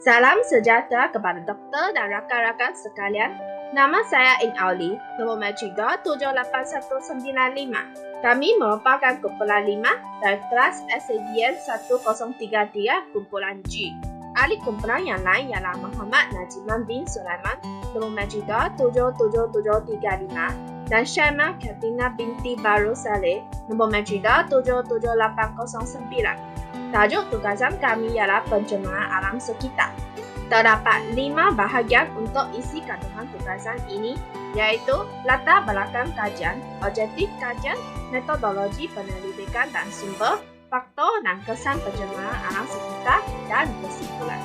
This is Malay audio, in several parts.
Salam sejahtera kepada doktor dan rakan-rakan sekalian. Nama saya Ing Auli, nombor matrik 2789195. Kami merupakan kumpulan 5 dari kelas SADN 1033 kumpulan G. Ahli kumpulan yang lain ialah Muhammad Najiman bin Sulaiman, nombor matrik 27735 dan Syaimah Katina binti Baru Saleh, nombor matrik 77809. Tajuk tugasan kami ialah pencemaran alam sekitar. Terdapat 5 bahagian untuk isi kandungan tugasan ini, iaitu latar belakang kajian, objektif kajian, metodologi penyelidikan dan sumber, faktor dan kesan pencemaran alam sekitar, dan kesimpulan.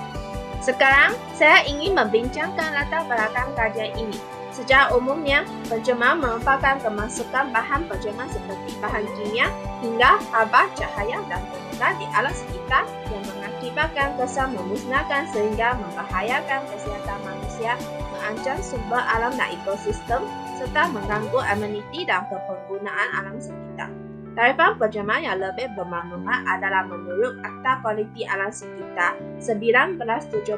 Sekarang, saya ingin membincangkan latar belakang kajian ini. Secara umumnya, pencemaran merupakan kemasukan bahan pencemar seperti bahan kimia hingga haba, cahaya dan benda di alam sekitar yang mengakibatkan kesan memusnahkan sehingga membahayakan kesihatan manusia, mengancam sumber alam dan ekosistem, serta mengganggu ameniti dan kepenggunaan alam sekitar. Tarifan pencemaran yang lebih bermaklumat adalah menurut Akta Kualiti Alam Sekitar 1974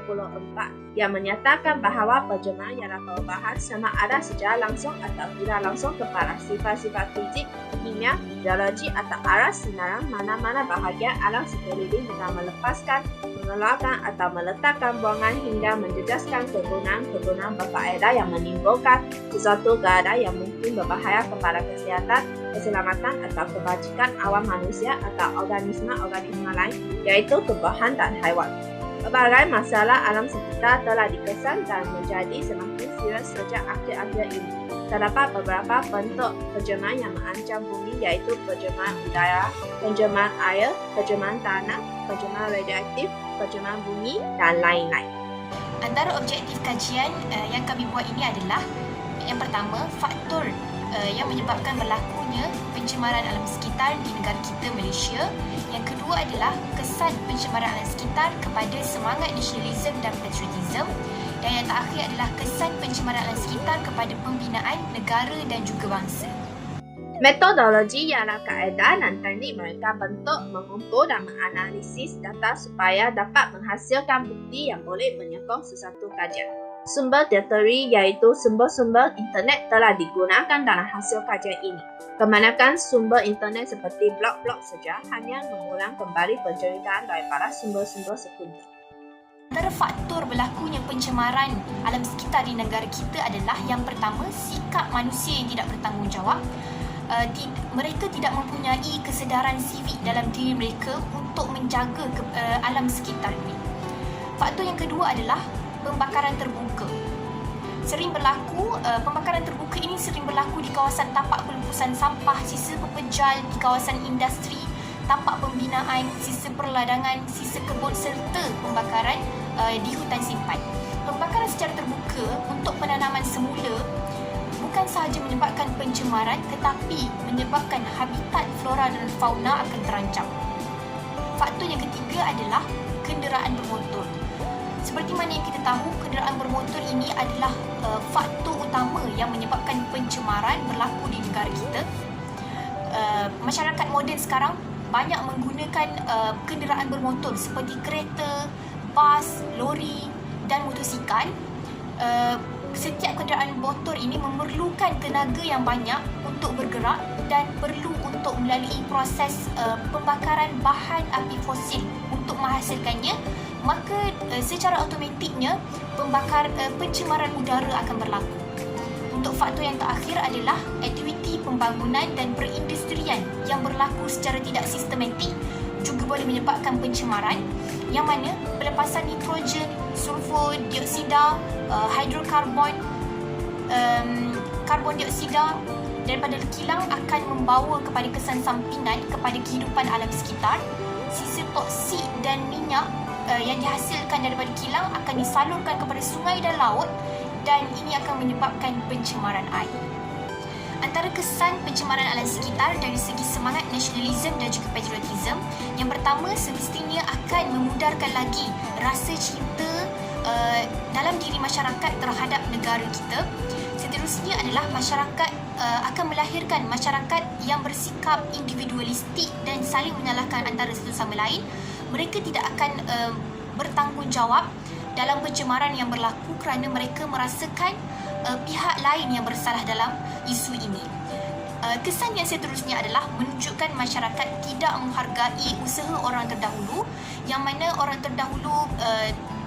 yang menyatakan bahawa pencemaran ialah perubahan sama ada secara langsung atau tidak langsung kepada sifat-sifat fizik, kimia, biologi atau arah sinaran mana-mana bahagian alam sekeliling dengan melepaskan, mengeluarkan atau meletakkan buangan hingga menjejaskan kegunaan-kegunaan berfaedah yang menimbulkan sesuatu keadaan yang mungkin berbahaya kepada kesihatan, keselamatan atau kebajikan awam manusia atau organisma-organisma lain, iaitu tumbuhan dan haiwan. Berbagai masalah alam sekitar telah dikesan dan menjadi semakin serius sejak akhir-akhir ini. Terdapat beberapa bentuk pencemaran yang mengancam bumi, iaitu pencemaran udara, pencemaran air, pencemaran tanah, pencemaran radioaktif, pencemaran bumi dan lain-lain. Antara objektif kajian yang kami buat ini adalah yang pertama, faktor yang menyebabkan berlakunya pencemaran alam sekitar di negara kita, Malaysia. Yang kedua adalah kesan pencemaran alam sekitar kepada semangat nasionalisme dan patriotisme. Dan yang terakhir adalah kesan pencemaran alam sekitar kepada pembinaan negara dan juga bangsa. Metodologi ialah kaedah dan teknik mereka bentuk, mengumpul dan menganalisis data supaya dapat menghasilkan bukti yang boleh menyokong sesuatu kajian. Sumber teori iaitu sumber-sumber internet telah digunakan dalam hasil kajian ini. Kebanyakan sumber internet seperti blog-blog saja hanya mengulang kembali penceritaan daripada sumber-sumber sekunder. Antara faktor berlakunya pencemaran alam sekitar di negara kita adalah yang pertama, sikap manusia yang tidak bertanggungjawab. Mereka tidak mempunyai kesedaran sivik dalam diri mereka untuk menjaga alam sekitar ini. Faktor yang kedua adalah pembakaran terbuka. Pembakaran terbuka ini sering berlaku di kawasan tapak pelupusan sampah, sisa pepejal di kawasan industri, tapak pembinaan, sisa perladangan, sisa kebun serta pembakaran di hutan simpan. Pembakaran secara terbuka untuk penanaman semula bukan sahaja menyebabkan pencemaran tetapi menyebabkan habitat flora dan fauna akan terancam. Faktor yang ketiga adalah kenderaan bermotor. Seperti mana yang kita tahu, kenderaan bermotor ini adalah faktor utama yang menyebabkan pencemaran berlaku di negara kita. Masyarakat moden sekarang banyak menggunakan kenderaan bermotor seperti kereta, bas, lori dan motosikal. Setiap kenderaan motor ini memerlukan tenaga yang banyak untuk bergerak dan perlu untuk melalui proses pembakaran bahan api fosil untuk menghasilkannya, maka secara automatiknya pencemaran udara akan berlaku. Untuk faktor yang terakhir adalah aktiviti pembangunan dan perindustrian yang berlaku secara tidak sistematik juga boleh menyebabkan pencemaran, yang mana pelepasan nitrogen, sulfur dioksida, hidrokarbon, karbon dioksida daripada kilang akan membawa kepada kesan sampingan kepada kehidupan alam sekitar. Sisa toksik dan minyak yang dihasilkan daripada kilang akan disalurkan kepada sungai dan laut dan ini akan menyebabkan pencemaran air. Antara kesan pencemaran alam sekitar dari segi semangat nasionalisme dan juga patriotisme, yang pertama semestinya akan memudarkan lagi rasa cinta dalam diri masyarakat terhadap negara kita. Seterusnya adalah masyarakat akan melahirkan masyarakat yang bersikap individualistik dan saling menyalahkan antara satu sama lain. Mereka tidak akan bertanggungjawab dalam pencemaran yang berlaku kerana mereka merasakan pihak lain yang bersalah dalam isu ini. Kesan yang seterusnya adalah menunjukkan masyarakat tidak menghargai usaha orang terdahulu, yang mana orang terdahulu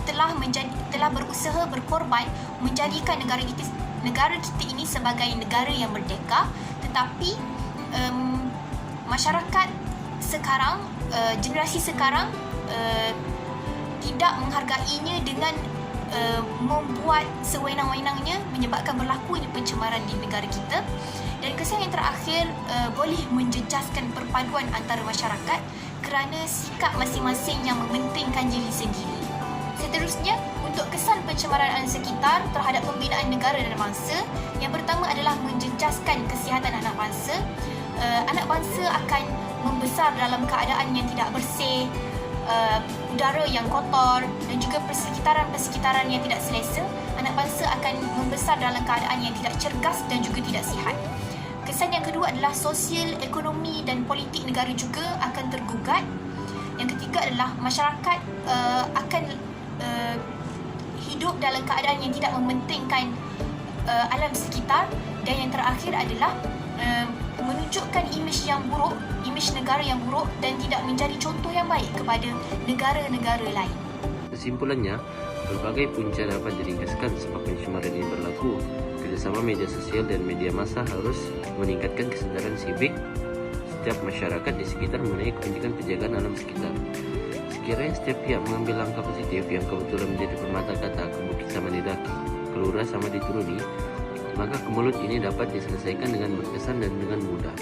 telah berusaha berkorban menjadikan negara kita ini sebagai negara yang merdeka, tetapi masyarakat sekarang, generasi sekarang tidak menghargainya dengan membuat sewenang-wenangnya, menyebabkan berlakunya pencemaran di negara kita. Dan kesan yang terakhir boleh menjejaskan perpaduan antara masyarakat kerana sikap masing-masing yang mementingkan diri sendiri. Seterusnya, untuk kesan pencemaran alam sekitar terhadap pembinaan negara dan bangsa, yang pertama adalah menjejaskan kesihatan anak bangsa. Anak bangsa akan membesar dalam keadaan yang tidak bersih, udara yang kotor dan juga persekitaran yang tidak selesa. Anak bangsa akan membesar dalam keadaan yang tidak cergas dan juga tidak sihat. Kesan yang kedua adalah sosial, ekonomi dan politik negara juga akan tergugat. Yang ketiga adalah masyarakat akan hidup dalam keadaan yang tidak mementingkan alam sekitar. Dan yang terakhir adalah menunjukkan imej yang buruk, imej negara yang buruk dan tidak menjadi contoh yang baik kepada negara-negara lain. Kesimpulannya, berbagai punca dapat diringkaskan sebab pencemaran ini berlaku. Kerjasama media sosial dan media massa harus meningkatkan kesadaran sivik setiap masyarakat di sekitar mengenai kepentingan penjagaan alam sekitar. Sekiranya setiap pihak mengambil langkah positif yang kebetulan menjadi permata kata kebukit sama didaki, kelura sama dituruni, maka kemulut ini dapat diselesaikan dengan berkesan dan dengan mudah.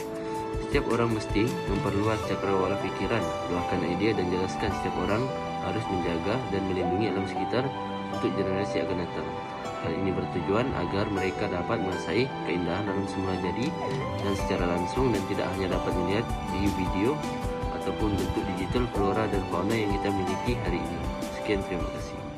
Setiap orang mesti memperluas cakrawala pikiran, luahkan ide dan jelaskan setiap orang harus menjaga dan melindungi alam sekitar untuk generasi akan datang. Hal ini bertujuan agar mereka dapat menguasai keindahan alam semula jadi dan secara langsung, dan tidak hanya dapat melihat di video ataupun bentuk digital flora dan fauna yang kita miliki hari ini. Sekian, terima kasih.